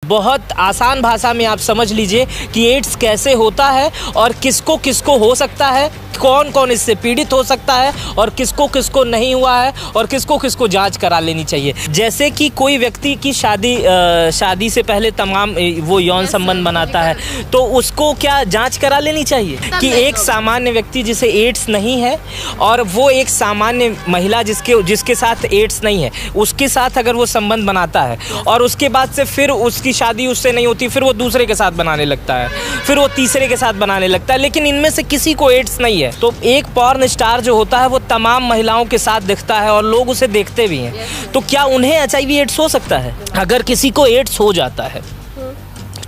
बहुत आसान भाषा में आप समझ लीजिए कि एड्स कैसे होता है और किसको किसको हो सकता है, कौन कौन इससे पीड़ित हो सकता है और किसको किसको नहीं हुआ है और किसको किसको जांच करा लेनी चाहिए। जैसे कि कोई व्यक्ति की शादी से पहले तमाम वो यौन संबंध बनाता है तो उसको क्या जांच करा लेनी चाहिए कि एक सामान्य व्यक्ति जिसे एड्स नहीं है और वो एक सामान्य महिला जिसके साथ एड्स नहीं है उसके साथ अगर वो संबंध बनाता है और उसके बाद से फिर उसकी शादी उससे नहीं होती, फिर वो दूसरे के साथ बनाने लगता है, फिर वो तीसरे के साथ बनाने लगता है, लेकिन इनमें से किसी को एड्स नहीं है, तो एक पॉर्न स्टार जो होता है वो तमाम महिलाओं के साथ दिखता है और लोग उसे देखते भी हैं, तो क्या उन्हें एचआईवी एड्स हो सकता है? अगर किसी को एड्स हो जाता है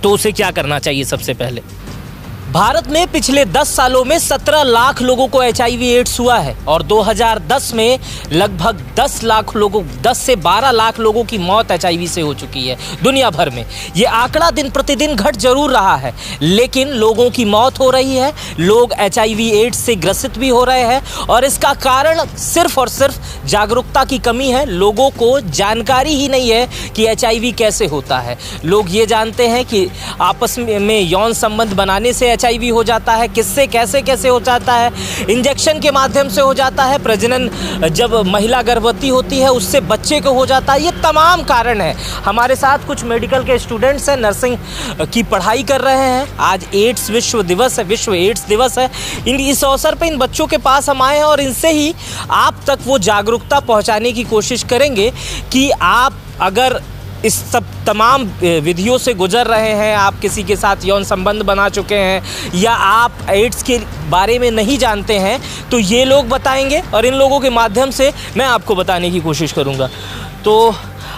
तो उसे क्या करना चाहिए? सबसे पहले भारत में पिछले 10 सालों में 17 लाख लोगों को एचआईवी एड्स हुआ है और 2010 में लगभग 10 से 12 लाख लोगों की मौत एचआईवी से हो चुकी है दुनिया भर में। ये आंकड़ा दिन प्रतिदिन घट जरूर रहा है, लेकिन लोगों की मौत हो रही है, लोग एचआईवी एड्स से ग्रसित भी हो रहे हैं और इसका कारण सिर्फ और सिर्फ जागरूकता की कमी है। लोगों को जानकारी ही नहीं है कि एचआईवी कैसे होता है। लोग ये जानते हैं कि आपस में यौन संबंध बनाने से एचआईवी हो जाता है, किससे कैसे हो जाता है, इंजेक्शन के माध्यम से हो जाता है, प्रजनन जब महिला गर्भवती होती है उससे बच्चे को हो जाता है। ये तमाम कारण है। हमारे साथ कुछ मेडिकल के स्टूडेंट्स हैं, नर्सिंग की पढ़ाई कर रहे हैं। आज एड्स विश्व एड्स दिवस है। इस अवसर पर इन बच्चों के पास हम आए हैं और इनसे ही आप तक वो जागरूकता पहुंचाने की कोशिश करेंगे कि आप अगर इस सब तमाम विधियों से गुजर रहे हैं, आप किसी के साथ यौन संबंध बना चुके हैं या आप एड्स के बारे में नहीं जानते हैं, तो ये लोग बताएंगे और इन लोगों के माध्यम से मैं आपको बताने की कोशिश करूँगा। तो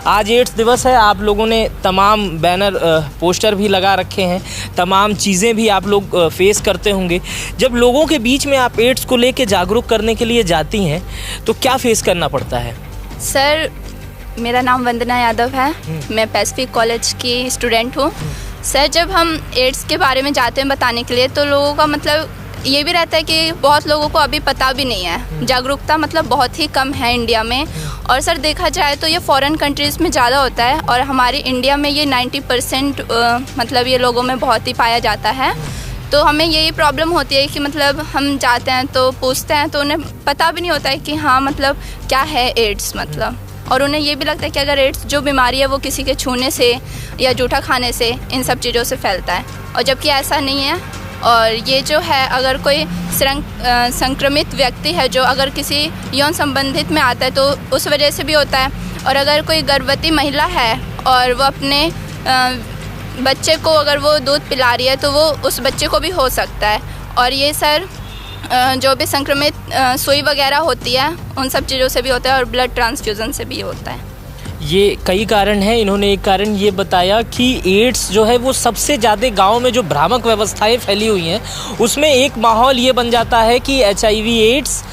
आज एड्स दिवस है, आप लोगों ने तमाम बैनर पोस्टर भी लगा रखे हैं, तमाम चीज़ें भी आप लोग फेस करते होंगे। जब लोगों के बीच में आप एड्स को लेके जागरूक करने के लिए जाती हैं तो क्या फेस करना पड़ता है? सर, मेरा नाम वंदना यादव है, मैं पैसिफिक कॉलेज की स्टूडेंट हूँ। सर, जब हम एड्स के बारे में जाते हैं बताने के लिए तो लोगों का मतलब ये भी रहता है कि बहुत लोगों को अभी पता भी नहीं है, जागरूकता मतलब बहुत ही कम है इंडिया में। और सर देखा जाए तो ये फॉरेन कंट्रीज़ में ज़्यादा होता है और हमारे इंडिया में ये 90% मतलब ये लोगों में बहुत ही पाया जाता है। तो हमें यही प्रॉब्लम होती है कि मतलब हम जाते हैं तो पूछते हैं तो उन्हें पता भी नहीं होता है कि हाँ मतलब क्या है एड्स मतलब, और उन्हें ये भी लगता है कि अगर एड्स जो बीमारी है वो किसी के छूने से या जूठा खाने से इन सब चीज़ों से फैलता है, और जबकि ऐसा नहीं है। और ये जो है अगर कोई संक्रमित व्यक्ति है जो अगर किसी यौन संबंधित में आता है तो उस वजह से भी होता है, और अगर कोई गर्भवती महिला है और वो अपने बच्चे को अगर वो दूध पिला रही है तो वो उस बच्चे को भी हो सकता है। और ये सर जो भी संक्रमित सुई वगैरह होती है उन सब चीज़ों से भी होता है और ब्लड ट्रांसफ्यूज़न से भी होता है। ये कई कारण हैं। इन्होंने एक कारण ये बताया कि एड्स जो है वो सबसे ज़्यादा गाँव में जो भ्रामक व्यवस्थाएं फैली हुई हैं उसमें एक माहौल ये बन जाता है कि एचआईवी एड्स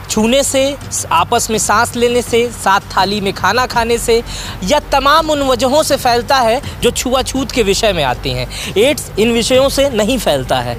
छूने से, आपस में सांस लेने से, साथ थाली में खाना खाने से या तमाम उन वजहों से फैलता है जो छुआछूत के विषय में आती हैं। एड्स इन विषयों से नहीं फैलता है।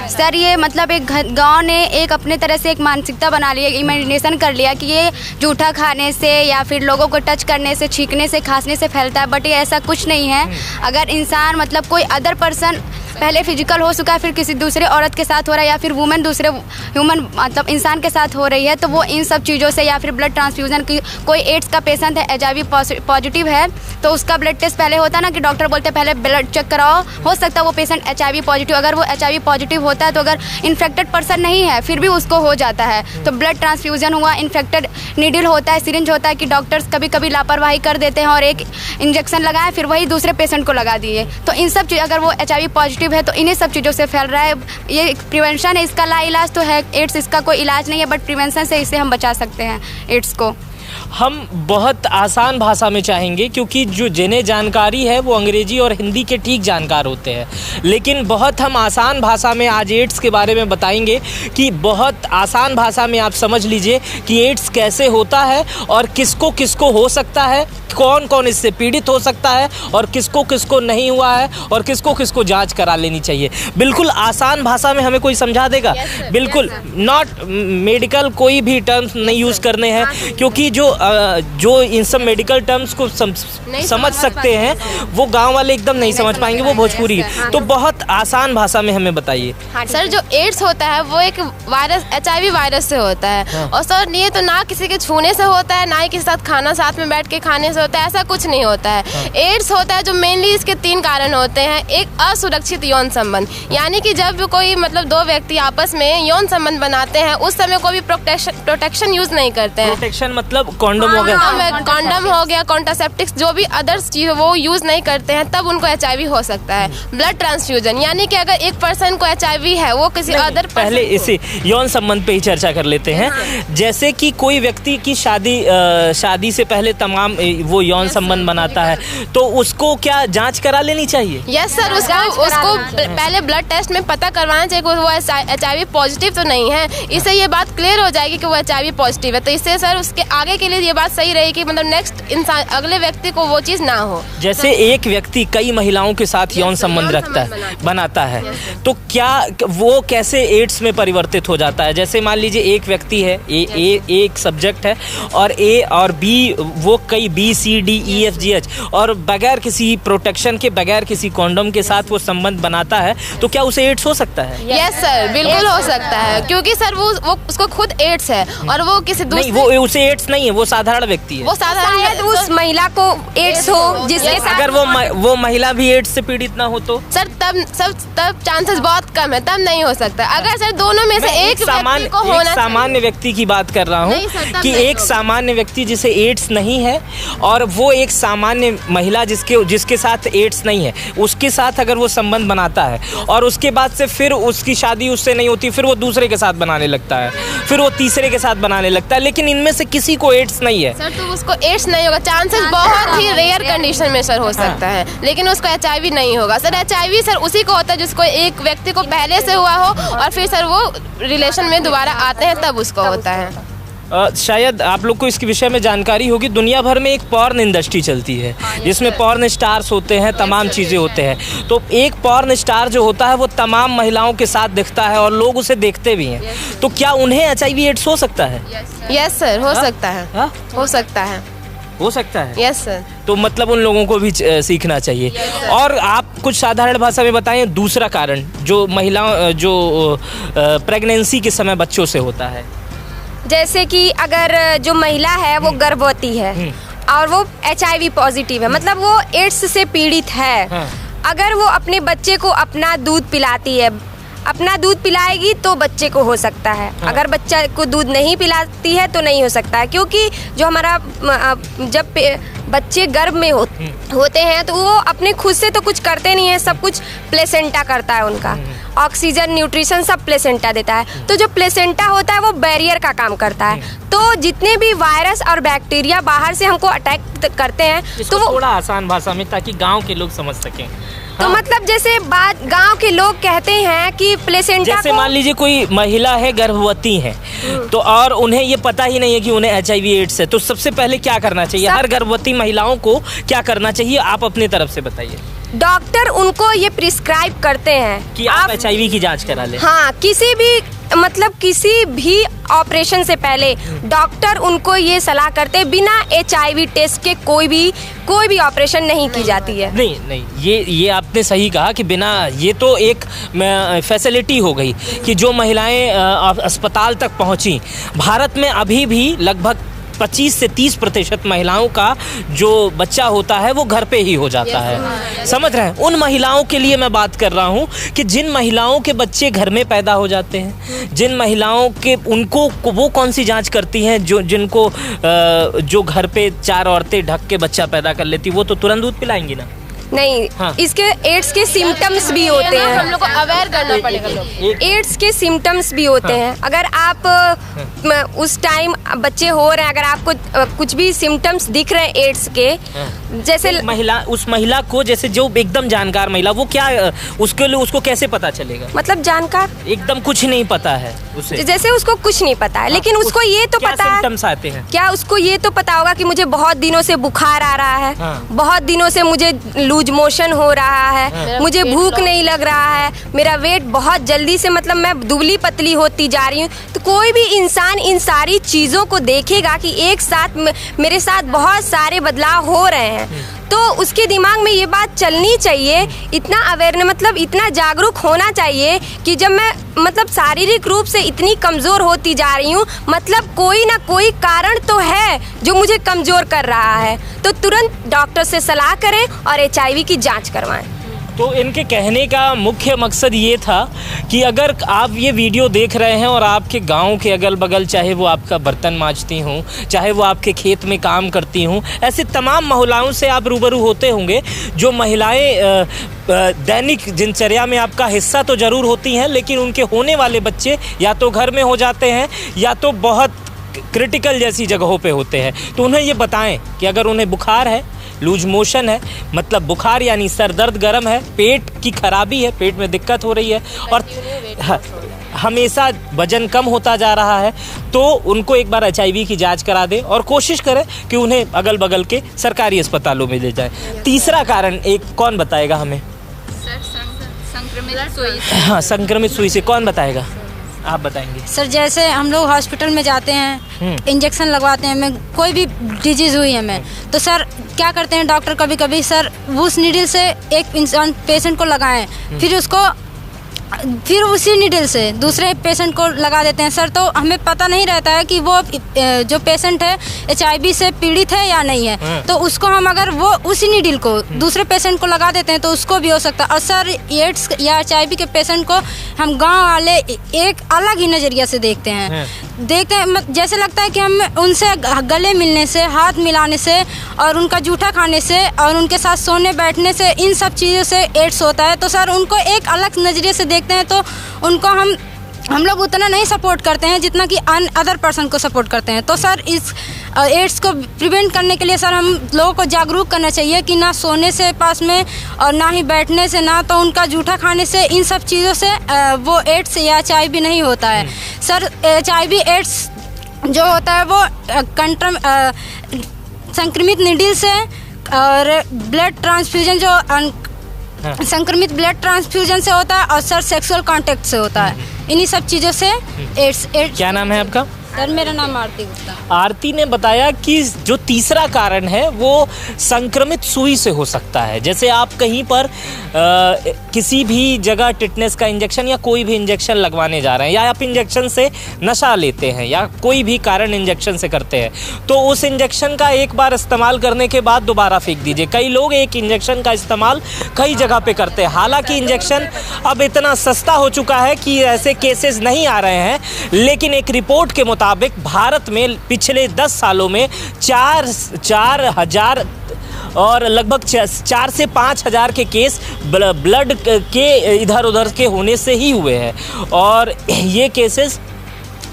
सर, ये मतलब एक गांव ने एक अपने तरह से एक मानसिकता बना लिया, इमेजिनेशन कर लिया कि ये जूठा खाने से या फिर लोगों को टच करने से, छींकने से, खांसने से फैलता है, बट ये ऐसा कुछ नहीं है। अगर इंसान मतलब कोई अदर पर्सन पहले फिजिकल हो चुका है फिर किसी दूसरे औरत के साथ हो रहा है या फिर वुमेन दूसरे ह्यूमन मतलब इंसान के साथ हो रही है तो वो इन सब चीज़ों से, या फिर ब्लड ट्रांसफ्यूज़न की कोई एड्स का पेशेंट है, एचआईवी पॉजिटिव है तो उसका ब्लड टेस्ट पहले होता है ना कि डॉक्टर बोलते हैं पहले ब्लड चेक कराओ, हो सकता है वो पेशेंट एचआईवी पॉजिटिव, अगर वो एचआईवी पॉजिटिव होता है तो अगर इन्फेक्टेड पर्सन नहीं है फिर भी उसको हो जाता है। तो ब्लड ट्रांसफ्यूज़न हुआ, इन्फेक्टेड नीडल होता है, सिरिंज होता है कि डॉक्टर्स कभी कभी लापरवाही कर देते हैं और एक इंजेक्शन लगाए फिर वही दूसरे पेशेंट को लगा दिए। तो इन सब चीज़, अगर वो एचआईवी पॉजिटिव है तो इन्हीं सब चीज़ों से फैल रहा है। ये प्रिवेंशन है, इसका लाइलाज तो है, एड्स इसका कोई इलाज नहीं है, बट प्रिवेंशन से इसे हम बचा सकते हैं एड्स को। हम बहुत आसान भाषा में चाहेंगे क्योंकि जो जिन्हें जानकारी है वो अंग्रेजी और हिंदी के ठीक जानकार होते हैं, लेकिन बहुत हम आसान भाषा में आज एड्स के बारे में बताएंगे कि बहुत आसान भाषा में आप समझ लीजिए कि एड्स कैसे होता है और किसको किसको हो सकता है, कौन कौन इससे पीड़ित हो सकता है और किसको किसको नहीं हुआ है और किसको किसको जांच करा लेनी चाहिए। बिल्कुल आसान भाषा में हमें कोई समझा देगा? बिल्कुल नॉट मेडिकल, कोई भी टर्म्स नहीं यूज़ करने हैं क्योंकि जो इन सब मेडिकल टर्म्स को समझ सकते हैं वो गांव वाले एकदम नहीं समझ पाएंगे, वो भोजपुरी। तो बहुत आसान भाषा में हमें बताइए। सर, जो एड्स होता है वो एक वायरस, HIV वायरस से होता है। और सर ये तो ना किसी के छूने से होता है, ना ही किसी साथ खाना साथ में बैठ के खाने से होता है, ऐसा कुछ नहीं होता है। एड्स होता है जो मेनली इसके 3 कारण होते हैं। एक, असुरक्षित यौन संबंध, यानी कि जब भी कोई मतलब 2 व्यक्ति आपस में यौन संबंध बनाते हैं उस समय कोई भी प्रोटेक्शन यूज नहीं करते हैं। प्रोटेक्शन मतलब कॉन्डम हो गया, कॉन्डम हो गया, कॉन्ट्रासेप्टिक्स, जो भी अदर्स चीज वो यूज नहीं करते हैं, तब उनको HIV हो सकता है। ब्लड ट्रांसफ्यूजन, यानी कि अगर एक पर्सन को HIV है वो किसी अदर पहले इसे यौन संबंध पे ही चर्चा कर लेते हैं। जैसे कि कोई व्यक्ति की शादी से पहले तमाम वो यौन संबंध बनाता है, तो उसको क्या जांच करा लेनी चाहिए? यस सर, उसको पहले ब्लड टेस्ट में पता करवाना चाहिए कि वो HIV पॉजिटिव तो नहीं है। इससे ये बात क्लियर हो जाएगी कि वो HIV पॉजिटिव है। तो इससे सर उसके आगे के लिए ये बात सही रहेगी कि मतलब नेक्स्ट इंसान, अगले व्यक्ति को वो चीज़ ना हो। जैसे एक व्यक्ति कई महिलाओं के साथ यौन संबंध बनाता है, तो क्या वो कैसे एड्स में परिवर्तित हो जाता है? जैसे मान लीजिए एक व्यक्ति है, एक सब्जेक्ट है, और A और B, वो कई B, C, D, E, F, G, H, और बगैर किसी प्रोटेक्शन के, बगैर किसी कॉन्डम के साथ वो संबंध बनाता है, तो क्या उसे एड्स हो सकता है? यस सर, बिल्कुल हो सकता है, क्योंकि सर वो उसको खुद एड्स है और वो किसी दूसरे, नहीं, वो उसे एड्स नहीं है, वो साधारण व्यक्ति है। वो साधारण उस महिला को एड्स हो जिसके साथ, अगर वो महिला भी एड्स से पीड़ित ना हो तो सर तब चांसेस बहुत कम है, तब नहीं हो सकता। अगर सर दोनों में से एक व्यक्ति को होना, सामान्य व्यक्ति की बात कर रहा हूँ कि एक सामान्य व्यक्ति जिसे एड्स नहीं है और वो एक सामान्य महिला जिसके साथ एड्स नहीं है, उसके साथ अगर वो संबंध बनाता है और उसके बाद से फिर उसकी शादी उससे नहीं होती, फिर वो दूसरे के साथ बनाने लगता है, फिर वो तीसरे के साथ बनाने लगता है, लेकिन इनमें से किसी को एड्स नहीं है सर, तो उसको एड्स नहीं होगा। चांसेस बहुत ही रेयर कंडीशन में सर हो सकता है, लेकिन उसको HIV नहीं होगा। सर HIV सर उसी को होता है जिसको एक व्यक्ति को पहले से हुआ हो और फिर सर वो रिलेशन में दोबारा आते हैं, तब उसको होता है। शायद आप लोग को इसके विषय में जानकारी होगी, दुनिया भर में एक पॉर्न इंडस्ट्री चलती है जिसमें पॉर्न स्टार्स होते हैं, तमाम चीज़ें होते हैं। तो एक पॉर्न स्टार जो होता है वो तमाम महिलाओं के साथ दिखता है और लोग उसे देखते भी हैं। तो क्या उन्हें HIV एड्स हो सकता है? यस सर, हो सकता है, हो सकता है, हो सकता है। Yes sir. तो मतलब उन लोगों को भी सीखना चाहिए। और आप कुछ साधारण भाषा में बताएं दूसरा कारण जो महिलाओं जो प्रेगनेंसी के समय बच्चों से होता है। जैसे कि अगर जो महिला है वो गर्भवती है और वो HIV पॉजिटिव है, मतलब वो एड्स से पीड़ित है, अगर वो अपने बच्चे को अपना दूध पिलाती है, अपना दूध पिलाएगी तो बच्चे को हो सकता है। अगर बच्चा को दूध नहीं पिलाती है तो नहीं हो सकता है, क्योंकि जो हमारा जब बच्चे गर्भ में होते हैं तो वो अपने खुद से तो कुछ करते नहीं है, सब कुछ प्लेसेंटा करता है उनका, ऑक्सीजन, न्यूट्रिशन सब प्लेसेंटा देता है। तो जो प्लेसेंटा होता है वो बैरियर का काम करता है, तो जितने भी वायरस और बैक्टीरिया बाहर से हमको अटैक करते हैं तो वो थोड़ा आसान भाषा में ताकि गांव के लोग समझ सकें। तो मतलब जैसे बात गांव के लोग कहते हैं कि प्लेसेंटा, जैसे मान लीजिए कोई महिला है, गर्भवती है, तो और उन्हें ये पता ही नहीं है कि उन्हें HIV एड्स है, तो सबसे पहले क्या करना चाहिए? हर गर्भवती महिलाओं को क्या करना चाहिए, आप अपनी तरफ से बताइए। डॉक्टर उनको ये प्रिस्क्राइब करते हैं कि आप HIV की जांच करा लें। हाँ, किसी भी ऑपरेशन से पहले डॉक्टर उनको ये सलाह करते हैं, बिना HIV टेस्ट के कोई भी ऑपरेशन नहीं की जाती है। नहीं, ये आपने सही कहा कि बिना, ये तो एक फैसिलिटी हो गई कि जो महिलाएं अस्पताल तक पहुंची। भारत में अभी भी लगभग 25 से 30% महिलाओं का जो बच्चा होता है वो घर पे ही हो जाता है। समझ रहे हैं? उन महिलाओं के लिए मैं बात कर रहा हूँ कि जिन महिलाओं के बच्चे घर में पैदा हो जाते हैं, जिन महिलाओं के उनको वो कौन सी जांच करती हैं जिनको जो घर पे 4 औरतें ढक के बच्चा पैदा कर लेती, वो तो तुरंत दूध पिलाएंगी ना? नहीं, हाँ। इसके एड्स के सिम्टम्स भी होते हैं, हम लोग को अवेयर करना पड़ेगा लोग। एड्स के सिम्टम्स भी होते हैं। अगर आप उस टाइम बच्चे हो रहे हैं, अगर आपको कुछ भी सिम्टम्स दिख रहे हैं एड्स के, जैसे उस महिला को, जैसे जो एकदम जानकार महिला, वो क्या उसके लिए उसको कैसे पता चलेगा? मतलब जानकार एकदम कुछ नहीं पता है उसे, जैसे उसको कुछ नहीं पता है, लेकिन उसको ये तो पता है, सिम्टम्स आते हैं क्या उसको ये तो पता होगा कि मुझे बहुत दिनों से बुखार आ रहा है, बहुत दिनों से मुझे लूज लूज मोशन हो रहा है, मुझे भूख नहीं लग रहा है, मेरा वेट बहुत जल्दी से मतलब मैं दुबली पतली होती जा रही हूँ। तो कोई भी इंसान इन सारी चीज़ों को देखेगा कि एक साथ मेरे साथ बहुत सारे बदलाव हो रहे हैं, तो उसके दिमाग में ये बात चलनी चाहिए, इतना अवेयरनेस मतलब इतना जागरूक होना चाहिए कि जब मैं मतलब शारीरिक रूप से इतनी कमज़ोर होती जा रही हूँ, मतलब कोई ना कोई कारण तो है जो मुझे कमज़ोर कर रहा है, तो तुरंत डॉक्टर से सलाह करें और HIV की जांच करवाएं। तो इनके कहने का मुख्य मकसद ये था कि अगर आप ये वीडियो देख रहे हैं और आपके गांव के अगल बगल, चाहे वो आपका बर्तन मांजती हों, चाहे वो आपके खेत में काम करती हों, ऐसी तमाम महिलाओं से आप रूबरू होते होंगे जो महिलाएं दैनिक दिनचर्या में आपका हिस्सा तो ज़रूर होती हैं, लेकिन उनके होने वाले बच्चे या तो घर में हो जाते हैं या तो बहुत क्रिटिकल जैसी जगहों पे होते हैं। तो उन्हें ये बताएं कि अगर उन्हें बुखार है, लूज मोशन है, मतलब बुखार यानी सर दर्द, गर्म है, पेट की खराबी है, पेट में दिक्कत हो रही है और हमेशा वजन कम होता जा रहा है, तो उनको एक बार HIV की जांच करा दें और कोशिश करें कि उन्हें अगल बगल के सरकारी अस्पतालों में ले जाएं। तीसरा कारण एक कौन बताएगा हमें? संक्रमित सुई से। हाँ, संक्रमित सुई से कौन बताएगा? आप बताएंगे। सर जैसे हम लोग हॉस्पिटल में जाते हैं, इंजेक्शन लगवाते हैं, हमें कोई भी डिजीज़ हुई हमें, तो सर क्या करते हैं डॉक्टर कभी कभी सर उस नीडल से एक इंसान पेशेंट को लगाएं, फिर उसी नीडल से दूसरे पेशेंट को लगा देते हैं सर। तो हमें पता नहीं रहता है कि वो जो पेशेंट है HIV से पीड़ित है या नहीं है, तो उसको हम अगर वो उसी नीडल को दूसरे पेशेंट को लगा देते हैं तो उसको भी हो सकता है। और सर एड्स या HIV के पेशेंट को हम गांव वाले एक अलग ही नज़रिया से देखते हैं, जैसे लगता है कि हम उनसे गले मिलने से, हाथ मिलाने से और उनका जूठा खाने से और उनके साथ सोने बैठने से, इन सब चीज़ों से एड्स होता है। तो सर उनको एक अलग नज़रिए से देखते हैं, तो उनको हम लोग उतना नहीं सपोर्ट करते हैं जितना कि अदर पर्सन को सपोर्ट करते हैं। तो सर इस एड्स को प्रिवेंट करने के लिए सर हम लोगों को जागरूक करना चाहिए कि ना सोने से पास में और ना ही बैठने से, ना तो उनका जूठा खाने से, इन सब चीज़ों से वो एड्स या HIV नहीं होता है। सर HIV एड्स जो होता है वो संक्रमित नीडल से और ब्लड ट्रांसफ्यूजन जो संक्रमित ब्लड ट्रांसफ्यूजन से होता है और सर सेक्सुअल कांटेक्ट से होता है, इन्हीं सब चीज़ों से एड्स। क्या नाम है आपका? सर मेरा नाम आरती गुप्ता। आरती ने बताया कि जो तीसरा कारण है वो संक्रमित सुई से हो सकता है। जैसे आप कहीं पर किसी भी जगह टिटनेस का इंजेक्शन या कोई भी इंजेक्शन लगवाने जा रहे हैं, या आप इंजेक्शन से नशा लेते हैं या कोई भी कारण इंजेक्शन से करते हैं, तो उस इंजेक्शन का एक बार इस्तेमाल करने के बाद दोबारा फेंक दीजिए। कई लोग एक इंजेक्शन का इस्तेमाल कई जगह पे करते हैं। हालांकि इंजेक्शन अब इतना सस्ता हो चुका है कि ऐसे केसेस नहीं आ रहे हैं, लेकिन एक रिपोर्ट के मुताबिक भारत में पिछले 10 सालों में 4,000 और लगभग 4 से 5,000 के केस ब्लड के इधर उधर के होने से ही हुए हैं। और ये केसेस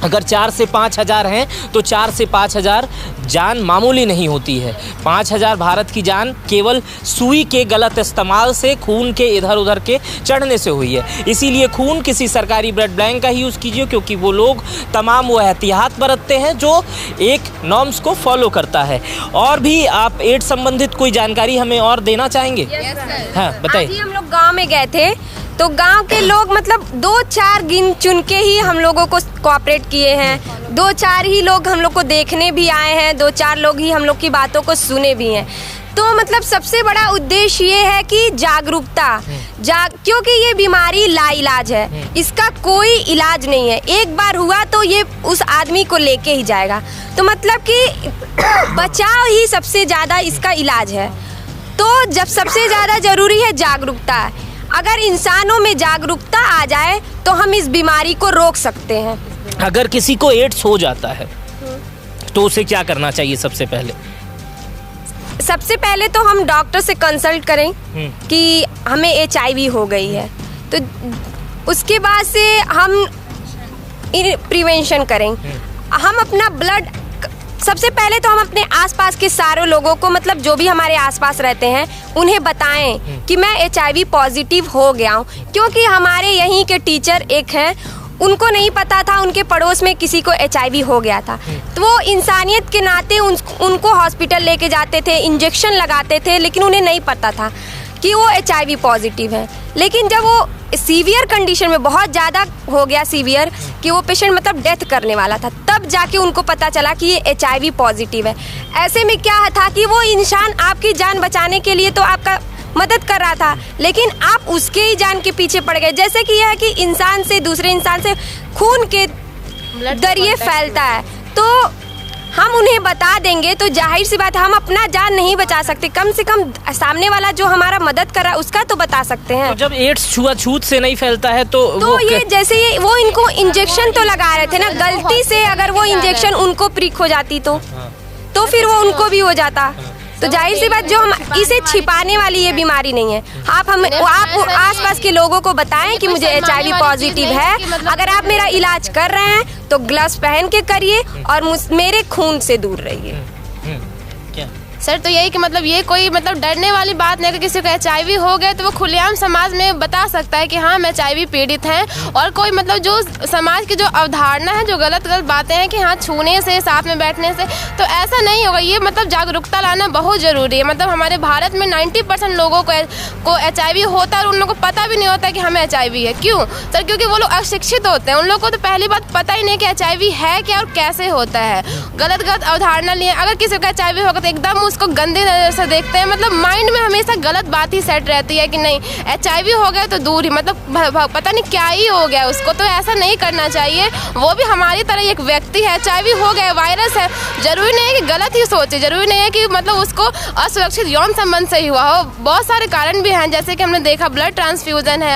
अगर 4 से 5,000 हैं तो 4 से 5,000 जान मामूली नहीं होती है। 5,000 भारत की जान केवल सुई के गलत इस्तेमाल से, खून के इधर उधर के चढ़ने से हुई है। इसीलिए खून किसी सरकारी ब्लड बैंक का ही यूज़ कीजिए, क्योंकि वो लोग तमाम वो एहतियात बरतते हैं जो एक नॉर्म्स को फॉलो करता है। और भी आप एड्स संबंधित कोई जानकारी हमें और देना चाहेंगे? हाँ बताइए। हम लोग गाँव में गए थे, तो गांव के लोग मतलब 2-4 गिन चुन के ही हम लोगों को कोऑपरेट किए हैं। 2-4 ही लोग हम लोग को देखने भी आए हैं, 2-4 लोग ही हम लोग की बातों को सुने भी हैं। तो मतलब सबसे बड़ा उद्देश्य ये है कि जागरूकता, क्योंकि ये बीमारी लाइलाज है, इसका कोई इलाज नहीं है। एक बार हुआ तो ये उस आदमी को लेके ही जाएगा। तो मतलब कि बचाव ही सबसे ज़्यादा इसका इलाज है। तो जब सबसे ज़्यादा ज़रूरी है जागरूकता, अगर इंसानों में जागरूकता आ जाए तो हम इस बीमारी को रोक सकते हैं। अगर किसी को एड्स हो जाता है तो उसे क्या करना चाहिए? सबसे पहले तो हम डॉक्टर से कंसल्ट करें कि हमें HIV हो गई है, तो उसके बाद से हम प्रिवेंशन करें। हम अपना ब्लड, सबसे पहले तो हम अपने आसपास के सारे लोगों को, मतलब जो भी हमारे आसपास रहते हैं, उन्हें बताएं कि मैं HIV पॉजिटिव हो गया हूँ। क्योंकि हमारे यहीं के टीचर एक हैं, उनको नहीं पता था उनके पड़ोस में किसी को HIV हो गया था, तो वो इंसानियत के नाते उनको हॉस्पिटल लेके जाते थे, इंजेक्शन लगाते थे, लेकिन उन्हें नहीं पता था। कि वो HIV पॉजिटिव है। लेकिन जब वो सीवियर कंडीशन में बहुत ज़्यादा हो गया, सीवियर कि वो पेशेंट मतलब डेथ करने वाला था, तब जाके उनको पता चला कि ये HIV पॉजिटिव है। ऐसे में क्या था कि वो इंसान आपकी जान बचाने के लिए तो आपका मदद कर रहा था, लेकिन आप उसके ही जान के पीछे पड़ गए। जैसे कि यह है कि इंसान से दूसरे इंसान से खून के जरिए फैलता है, तो हम उन्हें बता देंगे तो जाहिर सी बात है हम अपना जान नहीं बचा सकते, कम से कम सामने वाला जो हमारा मदद कर रहा है उसका तो बता सकते हैं। तो जब एड्स छुआछूत से नहीं फैलता है तो ये जैसे ये वो इनको इंजेक्शन तो लगा रहे थे ना, गलती से अगर वो इंजेक्शन उनको प्रिक हो जाती तो फिर वो उनको भी हो जाता। तो जाहिर सी बात जो हम इसे छिपाने वाली ये बीमारी नहीं है। आप आसपास के लोगों को बताएं कि मुझे HIV पॉजिटिव है, अगर आप मेरा इलाज कर रहे हैं तो ग्लव्स पहन के करिए और मेरे खून से दूर रहिए। सर तो यही कि मतलब ये कोई मतलब डरने वाली बात नहीं है कि किसी को HIV हो गया तो वो खुलेआम समाज में बता सकता है कि हाँ मैं HIV पीड़ित हैं। और कोई मतलब जो समाज की जो अवधारणा है, जो गलत बातें हैं कि हाँ छूने से, साथ में बैठने से, तो ऐसा नहीं होगा। ये मतलब जागरूकता लाना बहुत ज़रूरी है। मतलब हमारे भारत में 90% लोगों को HIV होता है और उन लोगों को पता भी नहीं होता कि हमें HIV है। क्यों सर? क्योंकि वो लोग अशिक्षित होते हैं, उन लोगों को तो पहली बात पता ही नहीं कि HIV है क्या और कैसे होता है। गलत अवधारणा लिए अगर किसी को HIV होगा तो एकदम उसको गंदे नज़र से देखते हैं। मतलब माइंड में हमेशा गलत बात ही सेट रहती है कि नहीं HIV हो गया तो दूर ही, मतलब पता नहीं क्या ही हो गया उसको। तो ऐसा नहीं करना चाहिए। वो भी हमारी तरह एक व्यक्ति है, HIV हो गया, वायरस है। जरूरी नहीं है कि गलत ही सोचे, जरूरी नहीं है कि मतलब उसको असुरक्षित यौन संबंध से ही हुआ हो। बहुत सारे कारण भी हैं, जैसे कि हमने देखा ब्लड ट्रांसफ्यूजन है,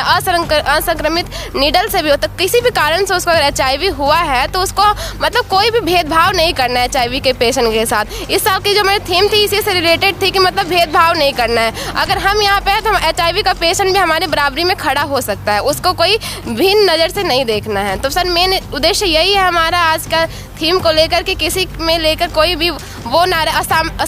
असंक्रमित नीडल से भी होता। किसी भी कारण से उसको अगर HIV हुआ है तो उसको मतलब कोई भी भेदभाव नहीं करना है HIV के पेशेंट के साथ। इस साल की जो मेरी थीम थी इसी से रिलेटेड थी कि मतलब भेदभाव नहीं करना है। अगर हम यहाँ पे हैं तो HIV का पेशेंट भी हमारे बराबरी में खड़ा हो सकता है, उसको कोई भिन्न नज़र से नहीं देखना है। तो सर मेन उद्देश्य यही है हमारा आज का थीम को लेकर कि किसी में लेकर कोई भी वो ना रहे,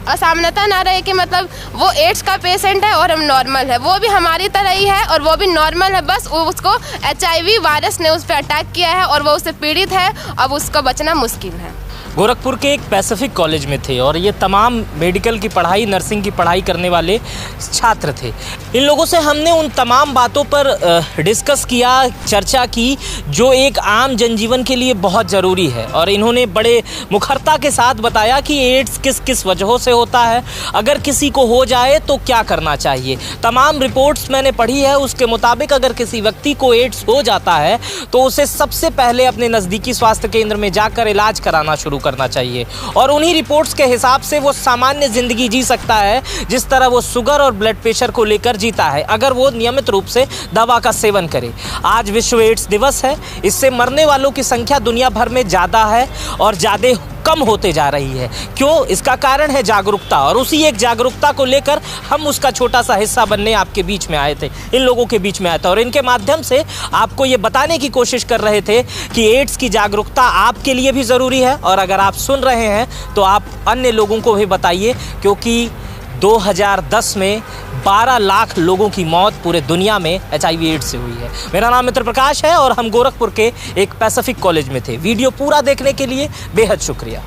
असामनता ना रहे कि मतलब वो एड्स का पेशेंट है और हम नॉर्मल है। वो भी हमारी तरह ही है और वो भी नॉर्मल है, बस उसको HIV वायरस ने उस पर अटैक किया है और वो उससे पीड़ित है। अब उसको बचना मुश्किल है। गोरखपुर के एक पैसिफिक कॉलेज में थे और ये तमाम मेडिकल की पढ़ाई, नर्सिंग की पढ़ाई करने वाले छात्र थे। इन लोगों से हमने उन तमाम बातों पर डिस्कस किया, चर्चा की, जो एक आम जनजीवन के लिए बहुत ज़रूरी है। और इन्होंने बड़े मुखरता के साथ बताया कि एड्स किस किस वजहों से होता है, अगर किसी को हो जाए तो क्या करना चाहिए। तमाम रिपोर्ट्स मैंने पढ़ी है, उसके मुताबिक अगर किसी व्यक्ति को एड्स हो जाता है तो उसे सबसे पहले अपने नज़दीकी स्वास्थ्य केंद्र में जाकर इलाज कराना शुरू करना चाहिए और उन्हीं रिपोर्ट्स के हिसाब से वो सामान्य जिंदगी जी सकता है जिस तरह वो शुगर और ब्लड प्रेशर को लेकर जीता है, अगर वो नियमित रूप से दवा का सेवन करे। आज विश्व एड्स दिवस है, इससे मरने वालों की संख्या दुनिया भर में ज़्यादा है और ज़्यादा कम होते जा रही है। क्यों? इसका कारण है जागरूकता, और उसी एक जागरूकता को लेकर हम उसका छोटा सा हिस्सा बनने आपके बीच में आए थे, इन लोगों के बीच में आया था और इनके माध्यम से आपको ये बताने की कोशिश कर रहे थे कि एड्स की जागरूकता आपके लिए भी ज़रूरी है। और अगर आप सुन रहे हैं तो आप अन्य लोगों को भी बताइए, क्योंकि 2010 में 12 लाख लोगों की मौत पूरे दुनिया में HIV एड्स से हुई है। मेरा नाम मित्र प्रकाश है और हम गोरखपुर के एक पैसिफिक कॉलेज में थे। वीडियो पूरा देखने के लिए बेहद शुक्रिया।